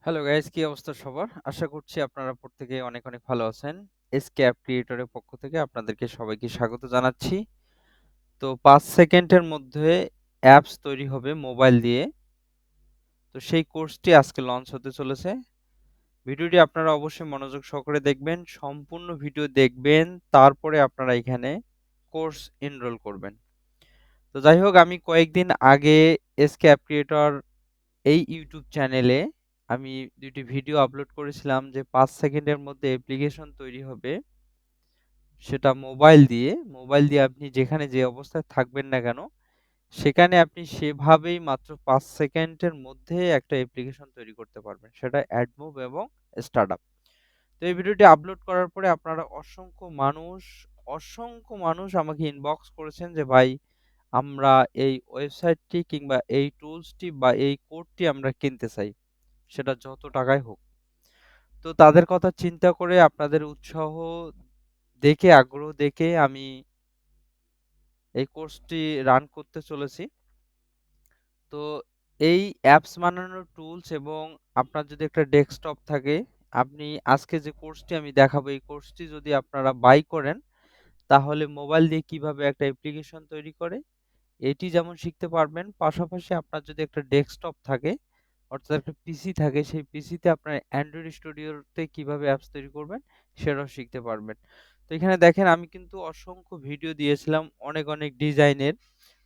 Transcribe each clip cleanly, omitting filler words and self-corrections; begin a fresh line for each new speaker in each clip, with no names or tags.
Hello guys, কি অবস্থা সবার? আশা করছি আপনারা প্রত্যেকে অনেক অনেক ভালো আছেন। এসকে অ্যাপ ক্রিয়েটরের পক্ষ থেকে আপনাদেরকে সবাইকে স্বাগত জানাচ্ছি। তো 5 সেকেন্ডের মধ্যে অ্যাপস তৈরি হবে মোবাইল দিয়ে। তো সেই কোর্সটি আজকে লঞ্চ হতে চলেছে। ভিডিওটি আপনারা অবশ্যই মনোযোগ সহকারে দেখবেন, সম্পূর্ণ ভিডিও দেখবেন, তারপরে আপনারা এখানে কোর্স এনরোল করবেন। তো যাই হোক, আমি কয়েকদিন আগে এসকে অ্যাপ ক্রিয়েটর এই ইউটিউব চ্যানেলে আমি ২ টি ভিডিও আপলোড করেছিলাম যে ৫ সেকেন্ডের মধ্যে অ্যাপ্লিকেশন তৈরি হবে। সেটা মোবাইল দিয়ে আপনি যেখানে যে অবস্থায় থাকবেন না কেন, সেখানে আপনি সেভাবেই মাত্র ৫ সেকেন্ডের মধ্যে একটা অ্যাপ্লিকেশন তৈরি করতে পারবেন। সেটা অ্যাডমোব এবং স্টার্টআপ। তো এই ভিডিওটি আপলোড করার পরে আপনারা অসংখ্য মানুষ আমাকে ইনবক্স করেছেন যে ভাই, আমরা এই ওয়েবসাইটটি কিংবা এই টুলসটি বা এই কোডটি আমরা কিনতে চাই। সেটা যত টাকাই হোক। তো তাদের কথা চিন্তা করে আপনাদের উৎসাহ দেখে, আগ্রহ দেখে আমি এই কোর্সটি রান করতে চলেছি। তো এই অ্যাপস বানানোর টুলস এবং আপনার যদি একটা ডেস্কটপ থাকে, আপনি আজকে যে কোর্সটি আমি দেখাবো, এই কোর্সটি যদি আপনারা বাই করেন, তাহলে মোবাইল দিয়ে কিভাবে একটা অ্যাপ্লিকেশন তৈরি করে এটি যেমন শিখতে পারবেন, পাশাপাশি আপনার যদি একটা ডেস্কটপ থাকে, অর্থাৎ একটা পিসি থাকে, সেই পিসিতে আপনার অ্যান্ড্রয়েড স্টুডিওতে কিভাবে অ্যাপস তৈরি করবেন সেটাও শিখতে পারবেন। তো এখানে দেখেন, আমি কিন্তু অসংখ্য ভিডিও দিয়েছিলাম অনেক অনেক ডিজাইনের,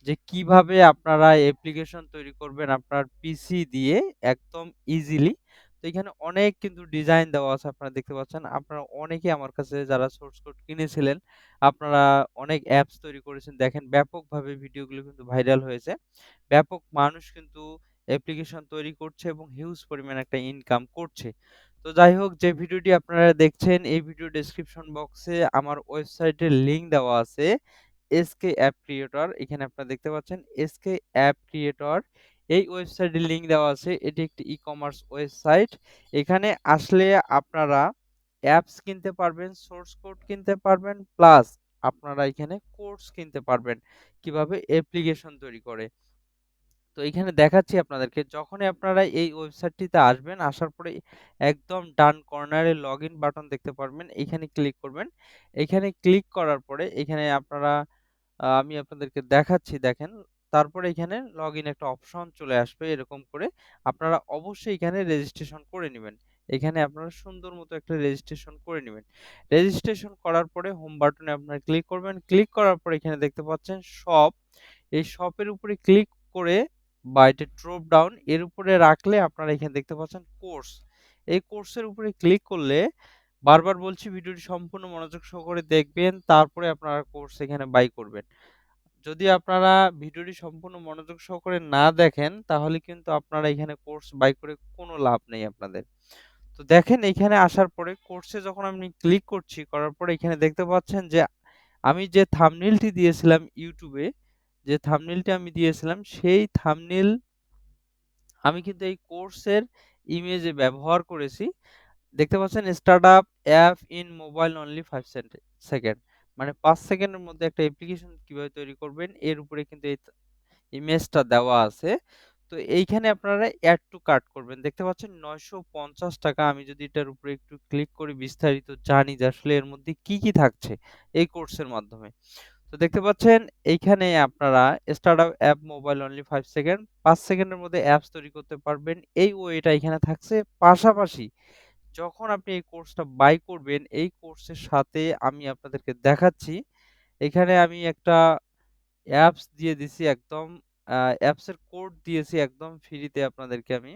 যে কিভাবে আপনারা অ্যাপ্লিকেশন তৈরি করবেন আপনার পিসি দিয়ে একদম ইজিলি। তো এখানে অনেক কিন্তু ডিজাইন দেওয়া আছে, আপনারা দেখতে পাচ্ছেন। আপনারা অনেকেই আমার কাছে যারা সোর্স কোড কিনেছিলেন, আপনারা অনেক অ্যাপস তৈরি করেছেন। দেখেন ব্যাপকভাবে ভিডিওগুলো কিন্তু ভাইরাল হয়েছে। ব্যাপক মানুষ কিন্তু অ্যাপ্লিকেশন তৈরি করছে এবং হিউজ পরিমাণে একটা ইনকাম করছে। তো যাই হোক, যে ভিডিওটি আপনারা দেখছেন এই ভিডিও ডেসক্রিপশন বক্সে আমার ওয়েবসাইটের লিংক দেওয়া আছে। এসকে অ্যাপ ক্রিয়েটর, এখানে আপনারা দেখতে পাচ্ছেন এসকে অ্যাপ ক্রিয়েটর, এই ওয়েবসাইটের লিংক দেওয়া আছে। এটি একটি ই-কমার্স ওয়েবসাইট। এখানে আসলে আপনারা অ্যাপস কিনতে পারবেন, সোর্স কোড কিনতে পারবেন, প্লাস আপনারা এখানে কোর্স কিনতে পারবেন কিভাবে অ্যাপ্লিকেশন তৈরি করে। তো এখানে দেখাচ্ছি আপনাদেরকে, যখনই আপনারা এই ওয়েবসাইটটিতে আসবেন, আসার পরে একদম ডান কর্নারে লগইন বাটন দেখতে পারবেন, এখানে ক্লিক করবেন। এখানে ক্লিক করার পরে এখানে আপনারা আমি আপনাদেরকে দেখাচ্ছি, দেখেন। তারপরে এখানে লগইন একটা অপশন চলে আসবে এরকম করে। আপনারা অবশ্যই এখানে রেজিস্ট্রেশন করে নিবেন। এখানে আপনারা সুন্দর মতো একটা রেজিস্ট্রেশন করে নিবেন। রেজিস্ট্রেশন করার পরে হোম বাটনে আপনারা ক্লিক করবেন। ক্লিক করার পরে এখানে দেখতে পাচ্ছেন শপ। এই শপের উপরে ক্লিক করে বা এটা ড্রপ ডাউন এর উপরে রাখলে আপনারা এখানে দেখতে পাচ্ছেন কোর্স। এই কোর্সের উপরে ক্লিক করলে, বারবার বলছি ভিডিওটি সম্পূর্ণ মনোযোগ সহকারে দেখবেন, তারপরে আপনারা কোর্স এখানে বাই করবেন। যদি আপনারা ভিডিওটি সম্পূর্ণ মনোযোগ সহকারে না দেখেন, তাহলে কিন্তু আপনারা এখানে কোর্স বাই করে কোনো লাভ নেই আপনাদের। তো দেখেন, এইখানে আসার পরে কোর্সে যখন আমি ক্লিক করছি, করার পরে এখানে দেখতে পাচ্ছেন যে আমি যে থাম্বনেইলটি দিয়েছিলাম ইউটিউবে, যে থাম্বনেইলটি আমি দিয়েছিলাম, সেই থাম্বনেইল আমি কিন্তু এই কোর্সের ইমেজে ব্যবহার করেছি। দেখতে পাচ্ছেন startup app in mobile only 5 second, মানে ৫ সেকেন্ডের মধ্যে একটা অ্যাপ্লিকেশন কিভাবে তৈরি করবেন এর উপরে কিন্তু এই ইমেজটা দেওয়া আছে। তো এইখানে আপনারা এড টু কার্ট করবেন। দেখতে পাচ্ছেন ৳৯৫০। আমি যদি এটার উপরে একটু ক্লিক করি, বিস্তারিত জানি যে আসলে এর মধ্যে কি কি থাকছে এই কোর্সের মাধ্যমে। তো দেখতে পাচ্ছেন এইখানে আপনারা startup app mobile only 5 second, ৫ সেকেন্ডের মধ্যে অ্যাপস তৈরি করতে পারবেন। এই ওয়েটা এখানে থাকছে। পাশাপাশি যখন আপনি এই কোর্সটা বাই করবেন, এই কোর্সের সাথে আমি আপনাদেরকে দেখাচ্ছি, এখানে আমি একটা অ্যাপস দিয়ে দিছি একদম, অ্যাপসের কোড দিয়েছি একদম ফ্রিতে আপনাদেরকে আমি।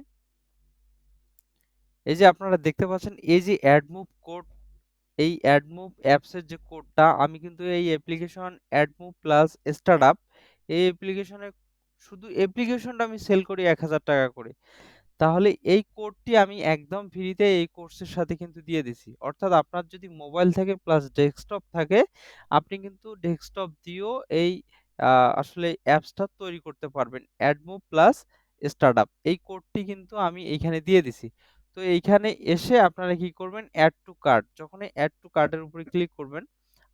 এই যে আপনারা দেখতে পাচ্ছেন, এই যে অ্যাডমুভ কোড, এই অ্যাডমুভ অ্যাপসের যে কোডটা, আমি কিন্তু এই অ্যাপ্লিকেশন অ্যাডমুভ প্লাস স্টার্টআপ, এই অ্যাপ্লিকেশনে শুধু অ্যাপ্লিকেশনটা আমি সেল করি ৳১,০০০ করে। তাহলে এই কোডটি আমি একদম ফ্রিতে এই কোর্সের সাথে কিন্তু দিয়ে দিছি। অর্থাৎ আপনার যদি মোবাইল থাকে প্লাস ডেস্কটপ থাকে, আপনি কিন্তু ডেস্কটপ দিয়েও এই আ আসলে অ্যাপসটা তৈরি করতে পারবেন। অ্যাডমোব প্লাস স্টার্টআপ। এই কোডটি কিন্তু আমি এইখানে দিয়ে দিছি। তো এইখানে এসে আপনারা কি করবেন? Add to cart. যখনই এড টু কার্টের উপরে ক্লিক করবেন,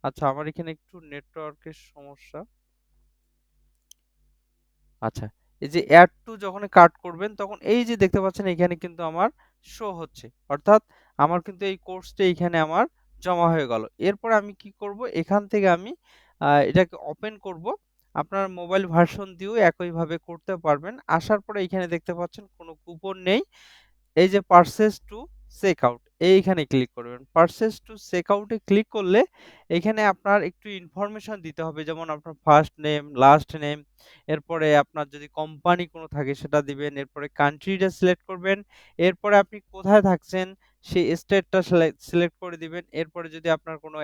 আচ্ছা আমার এখানে একটু নেটওয়ার্কের সমস্যা। আচ্ছা, এই যে অ্যাড টু যখন কাট করবেন তখন এই যে দেখতে পাচ্ছেন এখানে কিন্তু আমার শো হচ্ছে। অর্থাৎ আমার কিন্তু এই কোর্সটা এখানে আমার জমা হয়ে গেল। এরপরে আমি কি করব, এখান থেকে আমি এটাকে ওপেন করব। আপনার মোবাইল ভার্সন দিয়েও একইভাবে করতে পারবেন। আসার পরে এখানে দেখতে পাচ্ছেন কোনো কুপন নেই। এই যে পারচেজ টু চেকআউট এইখানে ক্লিক করবেন। পারচেজ টু চেকআউটে ক্লিক করলে এখানে আপনার একটু ইনফরমেশন দিতে হবে, যেমন আপনার ফার্স্ট নেম, লাস্ট নেম, এরপরে আপনার যদি কোম্পানি কোনো থাকে সেটা দিবেন, এরপরে কান্ট্রিটা সিলেক্ট করবেন, এরপরে আপনি কোথায় থাকছেন সেই স্টেটটা সিলেক্ট করে দিবেন, এরপরে যদি আপনার কোনো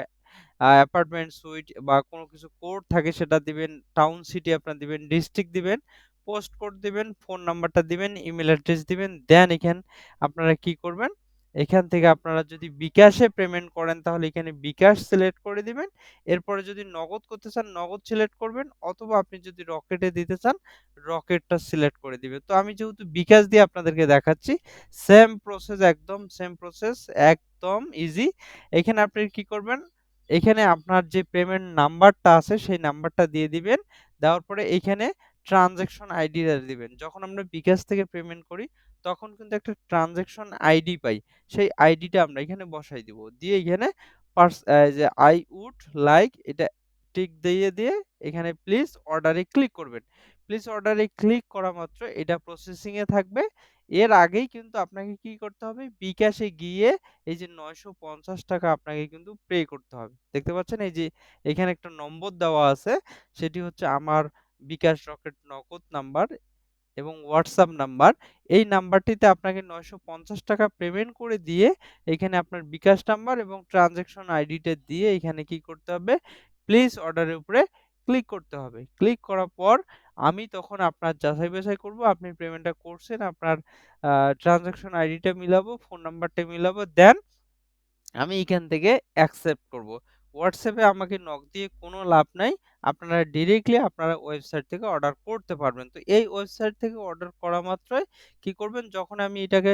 অ্যাপার্টমেন্ট, সুইট বা কোনো কিছু কোড থাকে সেটা দিবেন, টাউন, সিটি আপনার দিবেন, ডিস্ট্রিক্ট দিবেন, পোস্ট কোড দিবেন, ফোন নাম্বারটা দিবেন, ইমেল অ্যাড্রেস দিবেন। দেন আপনারা কি করবেন? এখান থেকে আপনারা যদি বিকাশে পেমেন্ট করেন তাহলে এখানে বিকাশ সিলেক্ট করে দিবেন। এরপরে যদি নগদ করতে চান নগদ সিলেক্ট করবেন, অথবা আপনি যদি রকেটে দিতে চান রকেটটা সিলেক্ট করে দিবেন। তো আমি যেহেতু বিকাশ দিয়ে আপনাদেরকে দেখাচ্ছি, সেম প্রসেস, একদম সেম প্রসেস, একদম ইজি। এখানে আপনি কি করবেন? এখানে আপনার যে পেমেন্ট নাম্বারটা আছে সেই নাম্বারটা দিয়ে দিবেন। দেওয়ার পরে এইখানে ট্রানজ্যাকশন আইডিটা দিবেন। যখন আমরা বিকাশ থেকে পেমেন্ট করি তখন কিন্তু একটা ট্রানজ্যাকশন আইডি পাই। সেই আইডিটা আমরা এখানে বসাই দিব। দিয়ে এখানে যে আই উড লাইক এটা টিক দিয়ে এখানে প্লিজ অর্ডারে ক্লিক করবেন। প্লিজ অর্ডারে ক্লিক করা মাত্র এটা প্রসেসিং এ থাকবে। এর আগেই কিন্তু আপনাকে কি করতে হবে? বিকাশে গিয়ে এই যে ৳৯৫০ আপনাকে কিন্তু পে করতে হবে। দেখতে পাচ্ছেন এই যে এখানে একটা নম্বর দেওয়া আছে, সেটি হচ্ছে আমার বিকাশ রকেট নগদ নাম্বার এবং হোয়াটসঅ্যাপ নাম্বার। এই নাম্বারটিতে আপনাকে ৳৯৫০ পেমেন্ট করে দিয়ে এখানে আপনার বিকাশ নাম্বার এবং ট্রান্সেকশন আইডিটা দিয়ে এখানে কি করতে হবে? প্লিজ অর্ডারের উপরে ক্লিক করতে হবে। ক্লিক করার পর আমি তখন আপনার যাচাই-বাছাই করব আপনি পেমেন্টটা করছেন, আপনার আ ট্রান্সেকশন আইডিটা মিলাবো, ফোন নাম্বারটা মিলাবো। দেন আমি এখান থেকে অ্যাকসেপ্ট করব। WhatsApp এ আমাকে নক দিয়ে কোনো লাভ নাই। আপনারা ডিরেক্টলি আপনারা ওয়েবসাইট থেকে অর্ডার করতে পারবেন। তো এই ওয়েবসাইট থেকে অর্ডার করা মাত্রই কি করবেন? যখন আমি এটাকে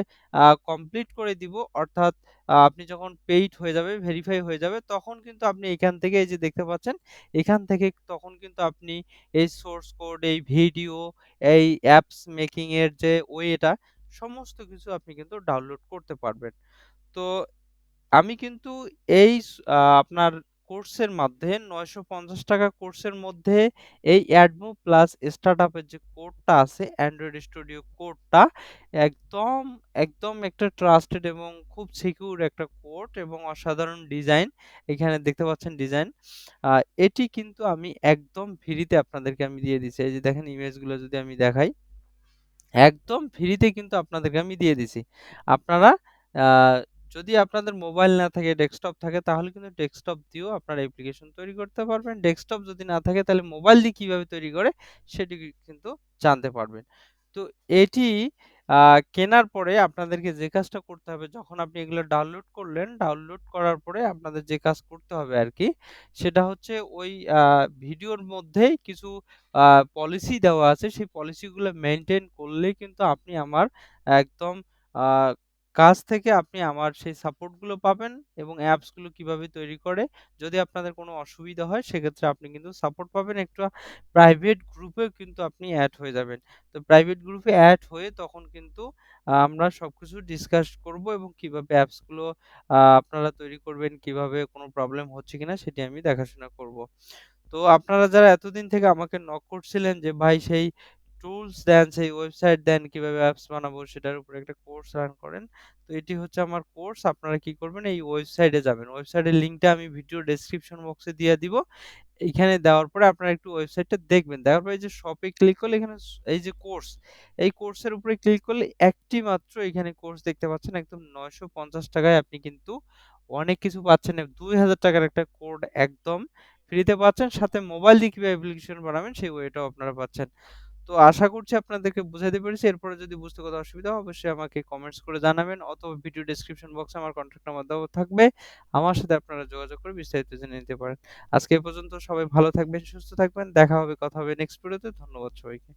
কমপ্লিট করে দিব, অর্থাৎ আপনি যখন পেইড হয়ে যাবে, ভেরিফাই হয়ে যাবে, তখন কিন্তু আপনি এখান থেকে এই যে দেখতে পাচ্ছেন, এখান থেকে তখন কিন্তু আপনি এই সোর্স কোড, এই ভিডিও, এই অ্যাপস মেকিং এর যে ওয়েটা সমস্ত কিছু আপনি কিন্তু ডাউনলোড করতে পারবেন। তো আমি কিন্তু এই আপনার কোর্সের মধ্যে ৳৯৫০ কোর্সের মধ্যে এই অ্যাডমো প্লাস স্টার্টআপ এর যে কোডটা আছে অ্যান্ড্রয়েড স্টুডিও কোডটা একদম, একদম একটা ট্রাস্টেড এবং খুব সিকিউর একটা কোড এবং অসাধারণ ডিজাইন। এখানে দেখতে পাচ্ছেন ডিজাইন। আ এটি কিন্তু আমি একদম ফ্রিতে আপনাদেরকে আমি দিয়ে দিছি। এই যে দেখেন ইমেজগুলো যদি আমি দেখাই, একদম ফ্রিতে কিন্তু আপনাদেরকে আমি দিয়ে দিছি। আপনারা আ যদি আপনাদের মোবাইল না থাকে, ডেস্কটপ থাকে তাহলে কিন্তু ডেস্কটপ দিয়েও আপনারা অ্যাপ্লিকেশন তৈরি করতে পারবেন। ডেস্কটপ যদি না থাকে তাহলে মোবাইল দিয়ে কিভাবে তৈরি করে সেটি কিন্তু জানতে পারবেন। তো এটি আ কেনার পরে আপনাদেরকে যে কাজটা করতে হবে, যখন আপনি এগুলো ডাউনলোড করলেন, ডাউনলোড করার পরে আপনাদের যে কাজ করতে হবে আরকি, সেটা হচ্ছে ওই আ ভিডিওর মধ্যেই কিছু আ পলিসি দেওয়া আছে। সেই পলিসিগুলো মেইনটেইন করলেই কিন্তু আপনি আমার একদম আ কাছ থেকে আপনি আমার সেই সাপোর্ট গুলো পাবেন এবং অ্যাপস গুলো কিভাবে তৈরি করে। যদি আপনাদের কোনো অসুবিধা হয় সেক্ষেত্রে আপনি কিন্তু সাপোর্ট পাবেন। একটা প্রাইভেট গ্রুপেও কিন্তু আপনি এড হয়ে যাবেন। তো প্রাইভেট গ্রুপে এড হয়ে তখন কিন্তু আমরা সবকিছু ডিসকাস করব এবং কিভাবে অ্যাপস গুলো আপনারা তৈরি করবেন, কিভাবে কোনো প্রবলেম হচ্ছে কিনা সেটি আমি দেখাশোনা করব। তো আপনারা যারা এতদিন থেকে আমাকে নক করছিলেন যে ভাই সেই টুলস দেন, সেই ওয়েবসাইট দেন, কিভাবে অ্যাপস বানাবো সেটার উপরে একটা কোর্স রান করেন। তো এটি হচ্ছে আমার কোর্স। আপনারা কি করবেন? এই ওয়েবসাইটে যাবেন। ওয়েবসাইটের লিংকটা আমি ভিডিও ডেসক্রিপশন বক্সে দিয়ে দিব। এইখানে দেওয়ার পরে আপনারা একটু ওয়েবসাইটটা দেখবেন। দেখার পরে এই যে শপে ক্লিক করলে এখানে এই যে কোর্স, এই কোর্সের উপরে ক্লিক করলে একটি মাত্র এখানে কোর্স দেখতে পাচ্ছেন একদম ৳৯৫০ য় আপনি কিন্তু অনেক কিছু পাচ্ছেন। ৳২,০০০ একটা কোড একদম ফ্রিতে পাচ্ছেন। সাথে মোবাইল দিয়ে কিভাবে অ্যাপ্লিকেশন বানাবেন সেই ওয়েটাও আপনারা পাচ্ছেন। তো আশা করছি আপনাদেরকে বুঝাইতে পেরেছি। এরপরে যদি বুঝতে কোথাও অসুবিধা হয় অবশ্যই আমাকে কমেন্টস করে জানাবেন, অথবা ভিডিও ডেসক্রিপশন বক্সে আমার কন্টাক্ট নাম্বার দেওয়া থাকবে। আমার সাথে আপনারা যোগাযোগ করে বিস্তারিত জেনে নিতে পারেন। আজকে এ পর্যন্ত, সবাই ভালো থাকবেন, সুস্থ থাকবেন। দেখা হবে, কথা হবে নেক্সট ভিডিওতে। ধন্যবাদ সবাইকে।